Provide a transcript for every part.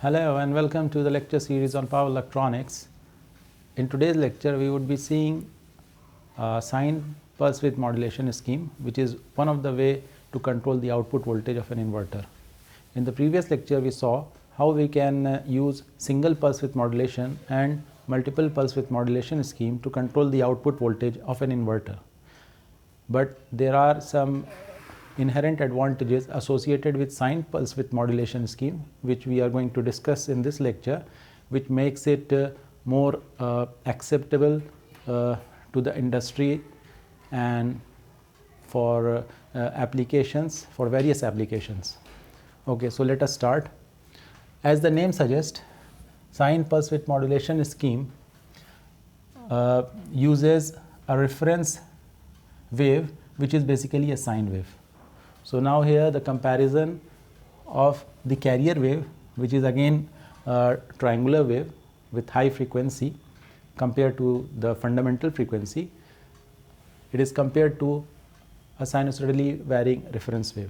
Hello and welcome to the lecture series on power electronics. In today's lecture we would be seeing sine pulse width modulation scheme, which is one of the way to control the output voltage of an inverter. In the previous lecture we saw how we can use single pulse width modulation and multiple pulse width modulation scheme to control the output voltage of an inverter. But there are some inherent advantages associated with sine pulse width modulation scheme, which we are going to discuss in this lecture, which makes it more acceptable to the industry and for applications, for various applications. Okay, so let us start. As the name suggests, sine pulse width modulation scheme uses a reference wave which is basically a sine wave. So now here the comparison of the carrier wave, which is again a triangular wave with high frequency compared to the fundamental frequency, it is compared to a sinusoidally varying reference wave.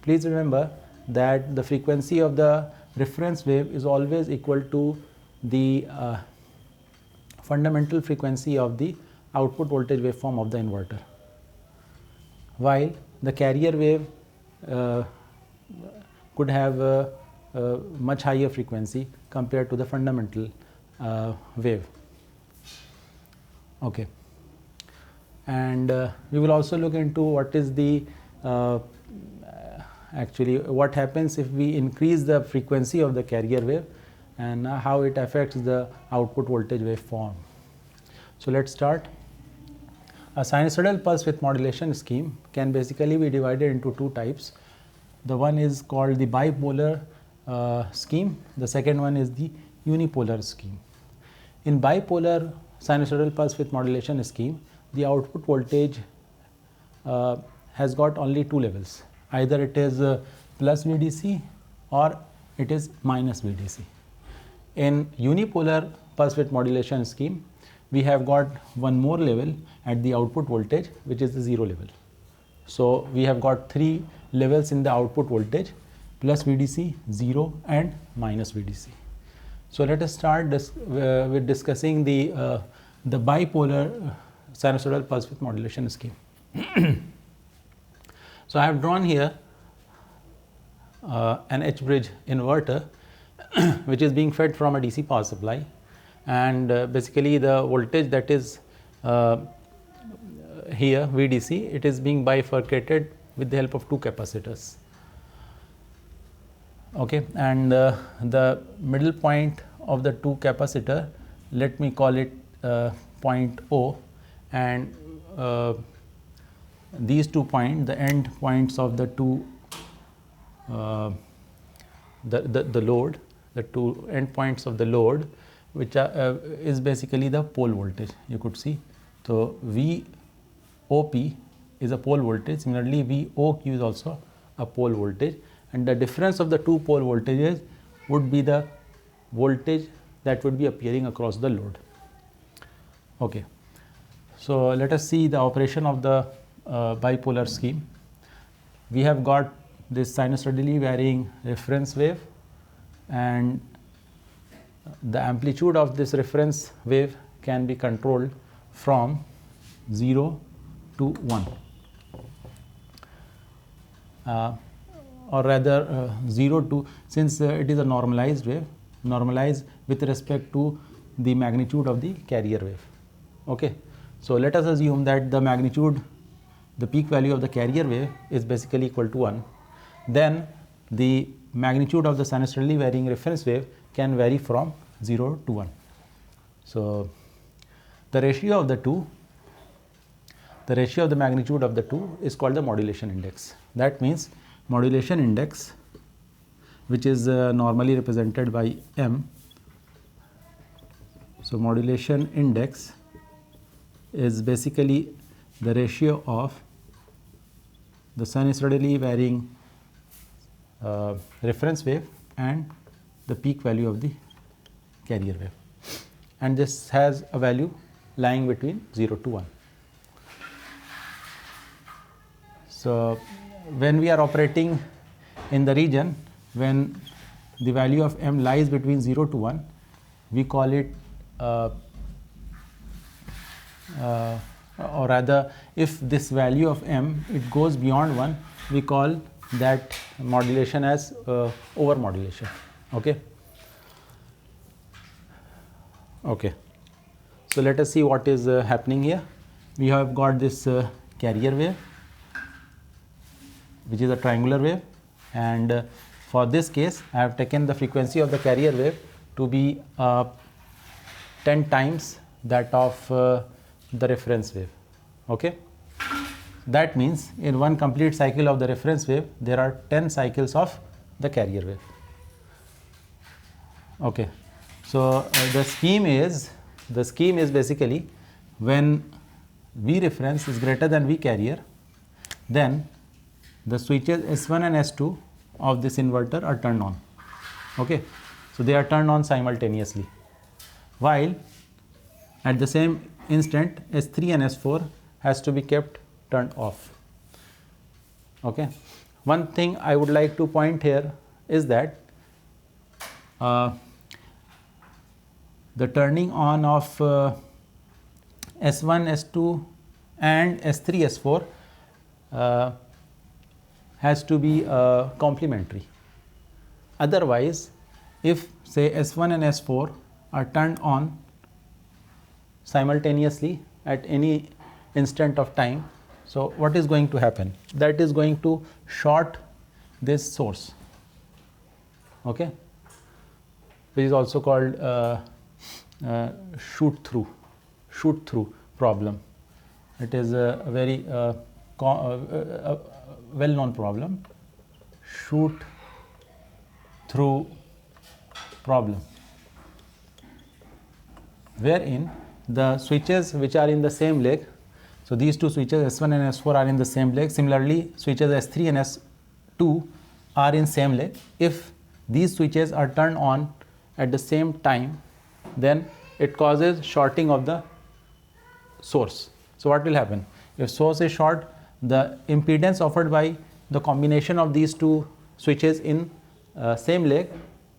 Please remember that the frequency of the reference wave is always equal to the fundamental frequency of the output voltage waveform of the inverter, while the carrier wave could have a much higher frequency compared to the fundamental wave. Okay, and we will also look into what is the actually what happens if we increase the frequency of the carrier wave and how it affects the output voltage waveform. So let's start. A sinusoidal pulse width modulation scheme can basically be divided into two types. The one is called the bipolar scheme. The second one is the unipolar scheme. In bipolar sinusoidal pulse width modulation scheme, the output voltage has got only two levels. Either it is plus VDC or it is minus VDC. In unipolar pulse width modulation scheme, we have got one more level at the output voltage, which is the zero level. So we have got three levels in the output voltage: plus VDC, 0 and minus VDC. So let us start with discussing the bipolar sinusoidal pulse width modulation scheme. So I have drawn here an H-bridge inverter which is being fed from a DC power supply, and basically the voltage that is here VDC, it is being bifurcated with the help of two capacitors. Okay, and the middle point of the two capacitor, let me call it point O, and these 2 points, the end points of the two the load, the two end points of the load, which is basically the pole voltage, you could see. So VOP is a pole voltage, similarly VOQ is also a pole voltage, and the difference of the two pole voltages would be the voltage that would be appearing across the load. Okay, so let us see the operation of the bipolar scheme. We have got this sinusoidally varying reference wave, and the amplitude of this reference wave can be controlled from 0 to 1, or rather 0 to, since it is a normalized wave, normalized with respect to the magnitude of the carrier wave. Okay, so let us assume that the magnitude, the peak value of the carrier wave is basically equal to 1. Then the magnitude of the sinusoidally varying reference wave can vary from 0 to 1. So the ratio of the two, the ratio of the magnitude of the two is called the modulation index. That means modulation index, which is normally represented by M. So modulation index is basically the ratio of the sinusoidally varying reference wave and the peak value of the carrier wave, and this has a value lying between 0 to 1. So when we are operating in the region when the value of m lies between 0 to 1, we call it or rather, if this value of m it goes beyond 1, we call that modulation as over modulation. Okay. Okay. So let us see what is happening here. We have got this carrier wave, which is a triangular wave, and for this case I have taken the frequency of the carrier wave to be 10 times that of the reference wave. Okay. That means in one complete cycle of the reference wave there are 10 cycles of the carrier wave. Okay. So the scheme is basically when V reference is greater than V carrier, then the switches S1 and S2 of this inverter are turned on. Okay. So they are turned on simultaneously, while at the same instant S3 and S4 has to be kept turned off. Okay. One thing I would like to point here is that the turning on of S1, S2 and S3, S4 has to be complementary. Otherwise, if say S1 and S4 are turned on simultaneously at any instant of time, so what is going to happen? That is going to short this source, okay, which is also called shoot through problem. It is a very well known problem, shoot through problem, wherein the switches which are in the same leg, so these two switches S1 and S4 are in the same leg. Similarly, switches S3 and S2 are in same leg. If these switches are turned on at the same time, then it causes shorting of the source. So what will happen? If source is short, the impedance offered by the combination of these two switches in same leg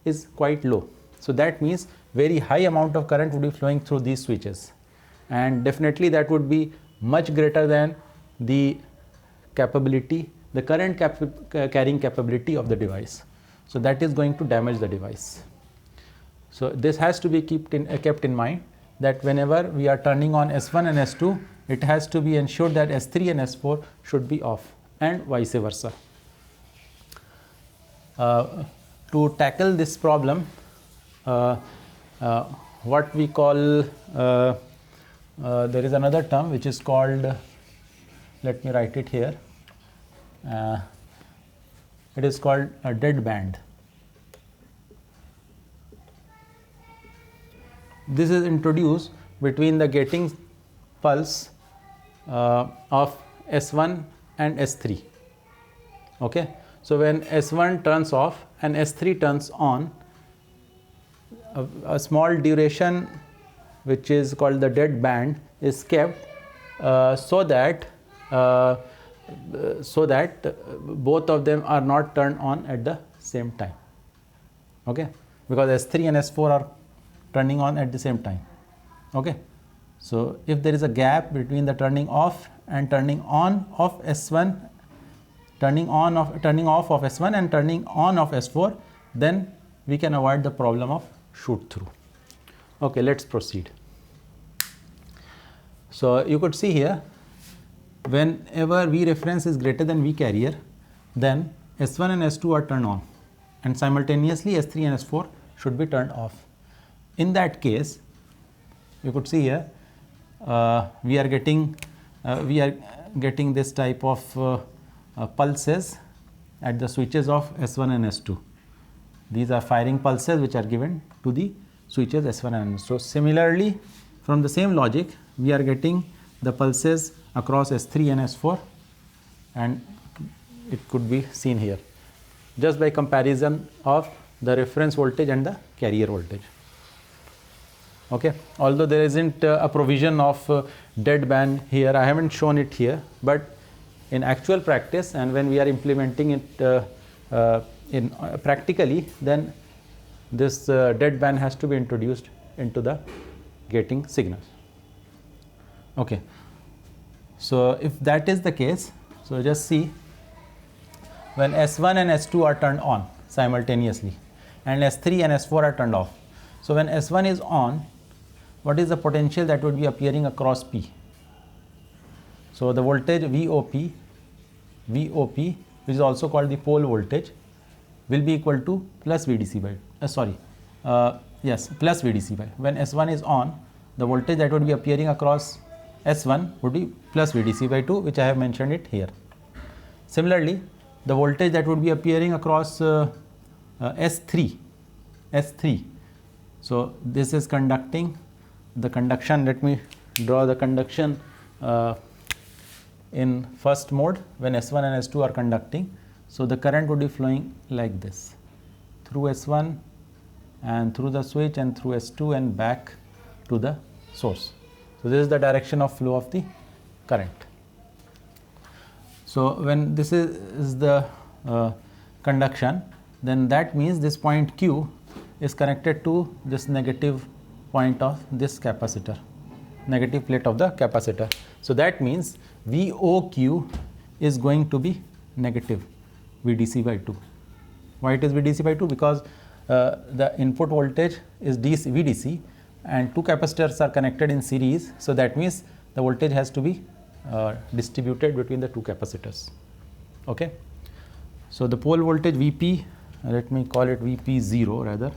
is quite low. So that means very high amount of current would be flowing through these switches, and definitely that would be much greater than the capability, the current carrying capability of the device. So that is going to damage the device. So this has to be kept in mind, that whenever we are turning on S1 and S2, it has to be ensured that S3 and S4 should be off, and vice versa. To tackle this problem, what we call, there is another term which is called, let me write it here, it is called a dead band. This is introduced between the gating pulse of S1 and S3. Okay. So when S1 turns off and S3 turns on, a small duration which is called the dead band is kept so that both of them are not turned on at the same time. Okay. Because S3 and S4 are turning on at the same time. Okay. So if there is a gap between the turning off and turning on of S1, turning off of S1 and turning on of S4, then we can avoid the problem of shoot through. Okay, let's proceed. So you could see here, whenever V reference is greater than V carrier, then S1 and S2 are turned on, and simultaneously S3 and S4 should be turned off. In that case, you could see here, we are getting this type of pulses at the switches of S1 and S2. These are firing pulses which are given to the switches S1 and S2. So similarly, from the same logic, we are getting the pulses across S3 and S4, and it could be seen here just by comparison of the reference voltage and the carrier voltage. Okay. Although there isn't a provision of dead band here, I haven't shown it here, but in actual practice and when we are implementing it practically, then this dead band has to be introduced into the gating signal. Okay. So if that is the case, so just see, when S1 and S2 are turned on simultaneously and S3 and S4 are turned off. So when S1 is on, what is the potential that would be appearing across P? So the voltage VOP, which is also called the pole voltage, will be equal to plus VDC by, plus VDC by. When S1 is on, the voltage that would be appearing across S1 would be plus VDC by 2, which I have mentioned it here. Similarly, the voltage that would be appearing across S3. So this is conducting, the conduction, let me draw the conduction in first mode when S1 and S2 are conducting. So the current would be flowing like this, through S1 and through the switch and through S2 and back to the source. So this is the direction of flow of the current. So when this is the conduction, then that means this point Q is connected to this negative point of this capacitor, negative plate of the capacitor. So that means VOQ is going to be negative VDC by 2. Why it is VDC by 2? Because the input voltage is VDC and two capacitors are connected in series. So that means the voltage has to be distributed between the two capacitors. Okay. So the pole voltage VP, let me call it VP0 rather,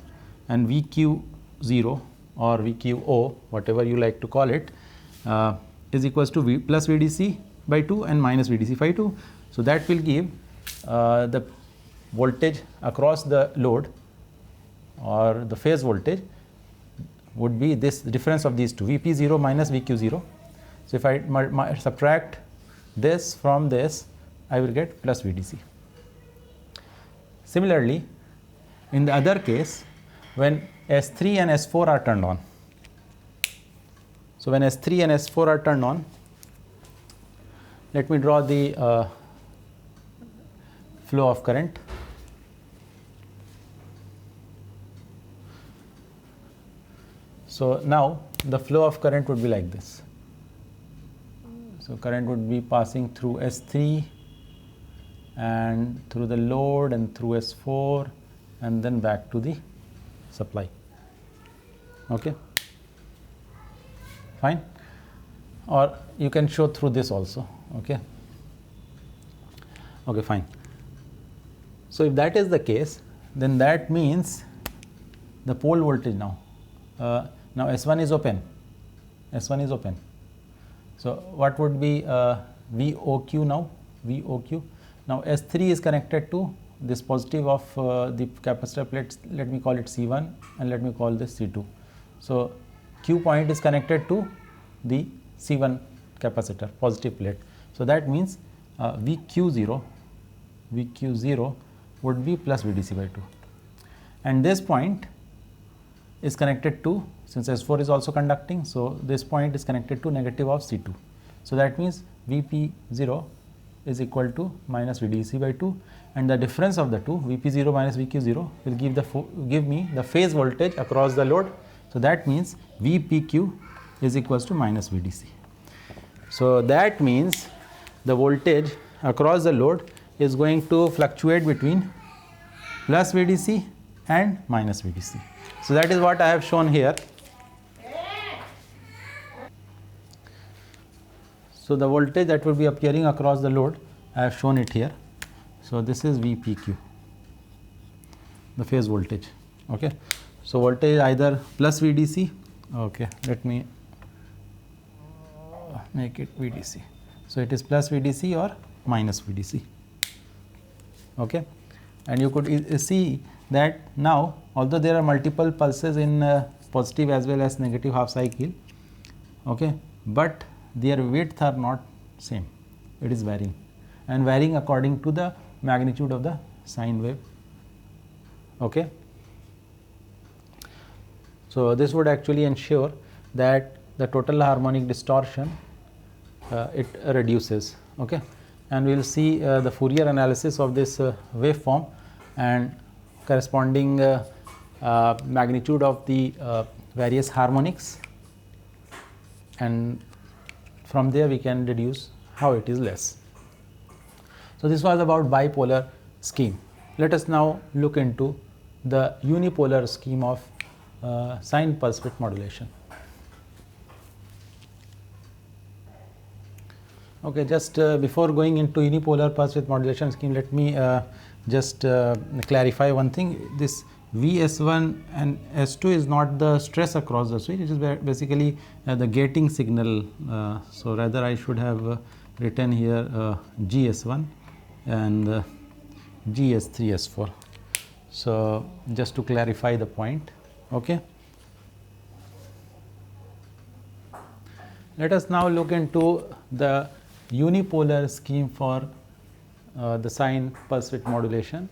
and VQ0 or VQO, whatever you like to call it, is equals to V plus VDC by 2 and minus VDC by 2. So that will give the voltage across the load, or the phase voltage would be this difference of these two, VP0 minus VQ0. So if I subtract this from this, I will get plus VDC. Similarly, in the other case, when S3 and S4 are turned on. So when S3 and S4 are turned on, let me draw the flow of current. So now the flow of current would be like this. So current would be passing through S3 and through the load and through S4 and then back to the supply. Okay, fine. Or you can show through this also. Okay, okay, fine. So if that is the case, then that means the pole voltage now. Now S1 is open. S1 is open. So what would be VOQ now? VOQ. Now S3 is connected to this positive of the capacitor plates. Let me call it C1 and let me call this C2. So Q point is connected to the C1 capacitor, positive plate. So that means VQ0 would be plus VDC by 2. And this point is connected to, since S4 is also conducting, so this point is connected to negative of C2. So that means VP0 is equal to minus VDC by 2, and the difference of the two, VP0 minus VQ0, will give me the phase voltage across the load. So that means VPQ is equals to minus VDC. So that means the voltage across the load is going to fluctuate between plus VDC and minus VDC. So that is what I have shown here. So the voltage that will be appearing across the load, I have shown it here. So this is VPQ, the phase voltage. Okay. So voltage either plus VDC. Okay, let me make it VDC. So it is plus VDC or minus VDC. Okay. And you could see that now, although there are multiple pulses in positive as well as negative half cycle, okay, but their width are not same. It is varying, and varying according to the magnitude of the sine wave. Okay. So this would actually ensure that the total harmonic distortion it reduces. Okay. And we will see the Fourier analysis of this waveform and corresponding magnitude of the various harmonics, and from there we can deduce how it is less. So this was about bipolar scheme. Let us now look into the unipolar scheme of sine pulse width modulation. Okay, just before going into unipolar pulse width modulation scheme, let me just clarify one thing. This Vs1 and S2 is not the stress across the switch, it is basically the gating signal. So rather I should have written here GS1 and GS3, S4. So just to clarify the point. Okay. Let us now look into the unipolar scheme for the sine pulse width modulation.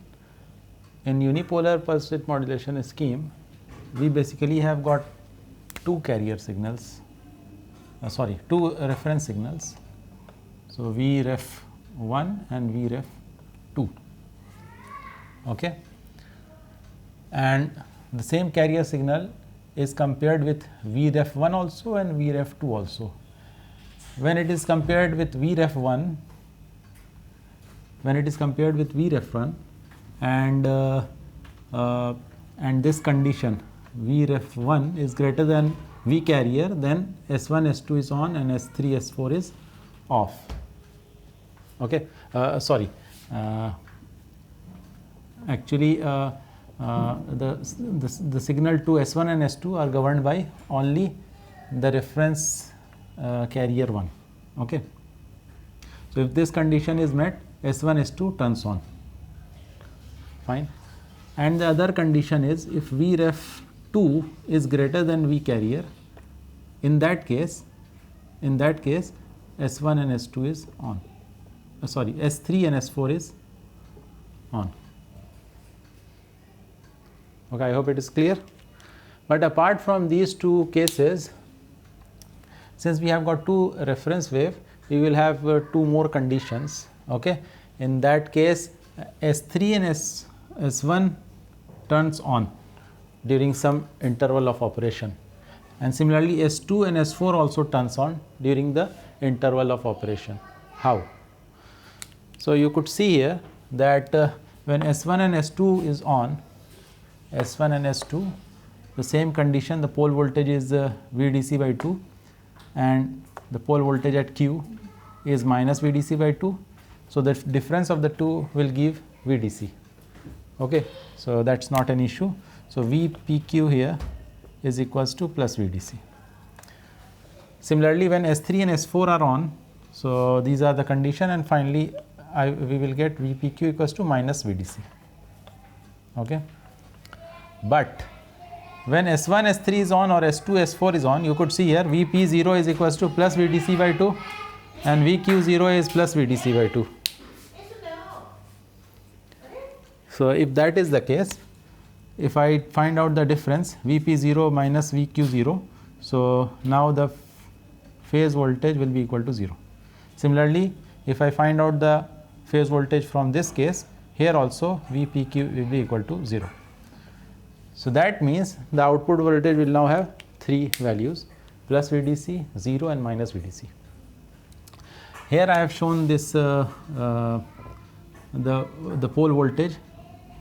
In unipolar pulse width modulation scheme, we basically have got two carrier signals, two reference signals. So Vref1 and Vref2. Okay. And the same carrier signal is compared with Vref1 also and Vref2 also. When it is compared with Vref1, and this condition Vref1 is greater than V carrier, then S1, S2 is on and S3, S4 is off. Okay, actually the signal to S1 and S2 are governed by only the reference carrier 1. Okay. So if this condition is met, S1, S2 turns on. Fine. And the other condition is if Vref2 is greater than V carrier, in that case S1 and S2 is on. S3 and S4 is on. Okay, I hope it is clear. But apart from these two cases, since we have got two reference wave, we will have two more conditions. Okay, in that case S3 and S1 turns on during some interval of operation, and similarly S2 and S4 also turns on during the interval of operation. How? So you could see here that when S1 and S2 is on, S1 and S2, the same condition, the pole voltage is VDC by 2 and the pole voltage at Q is minus VDC by 2. So the difference of the two will give VDC. Okay, so that's not an issue. So VPQ here is equals to plus VDC. Similarly, when S3 and S4 are on, so these are the condition, and finally we will get VPQ equals to minus VDC. Okay. But when S1, S3 is on or S2, S4 is on, you could see here Vp0 is equals to plus VDC by 2 and Vq0 is plus VDC by 2. So if that is the case, if I find out the difference Vp0 minus Vq0, so now the phase voltage will be equal to 0. Similarly, if I find out the phase voltage from this case, here also Vpq will be equal to 0. So that means the output voltage will now have three values: plus VDC, 0 and minus VDC. Here I have shown this the pole voltage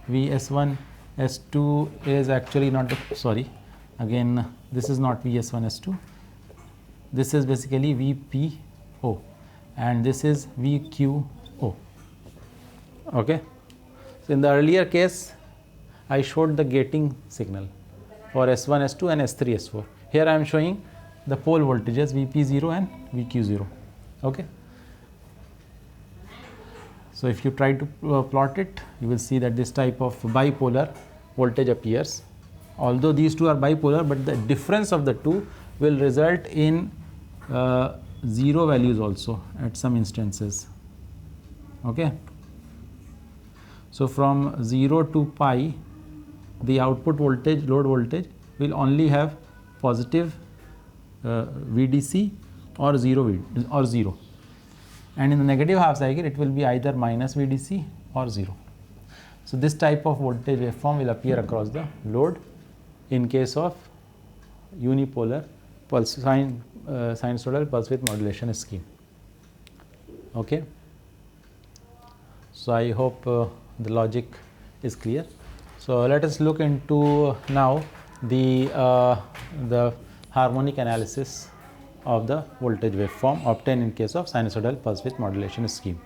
Vs1, S2 is actually not again this is not Vs1, S2, this is basically Vpo and this is Vqo. Okay. So in the earlier case I showed the gating signal for S1, S2 and S3, S4. Here I am showing the pole voltages Vp0 and Vq0. Okay. So if you try to plot it, you will see that this type of bipolar voltage appears. Although these two are bipolar, but the difference of the two will result in 0 values also at some instances. Okay. So from 0 to pi, the output voltage, load voltage, will only have positive VDC or 0 and in the negative half cycle it will be either minus VDC or 0. So this type of voltage waveform will appear across the load in case of unipolar sinusoidal pulse width modulation scheme. Okay. So, I hope the logic is clear. So, let us look into now the harmonic analysis of the voltage waveform obtained in case of sinusoidal pulse width modulation scheme.